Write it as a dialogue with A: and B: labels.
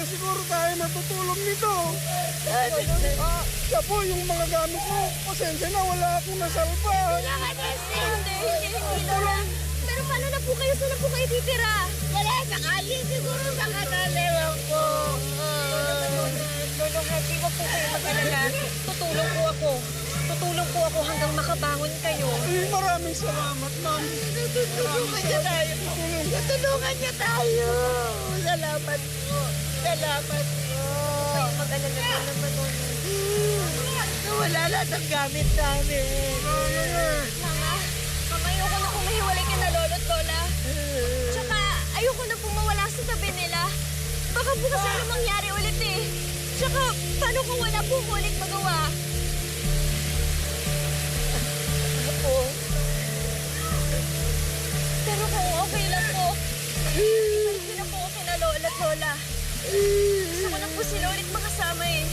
A: na siguro tayo matutulog nito. Siya po, yung mga gamit ko, pasensya na, wala akong nasalba.
B: Hindi Lola. Pero paano na po kayo? Saan na po kayo titira?
C: Wala, sakali siguro sa kanalewan ko.
B: Lolo, happy, wag po kayo mag-alala. Tutulong po ako. Tutulong po ako hanggang makabangon kayo.
A: Eh, maraming salamat, ma'am.
C: Tutulungan niya tayo. Tutulungan niya tayo. Salamat po. Salamat po.
B: Mag-alala na naman, Lolo.
C: Nawala lahat ang gamit namin.
B: Mama, ayoko na pong mahiwalay kay na Lolo at Lola. Tsaka, ayoko na pong mawala sa tabi nila. Baka po kasi ano mangyari ulit eh. Tsaka, paano kung wala po ko ulit magawa?
C: Po.
B: Pero kung okay lang po, ibalik na po ako kina Lola at Lola. Gusto ko na po sila ulit makasama eh.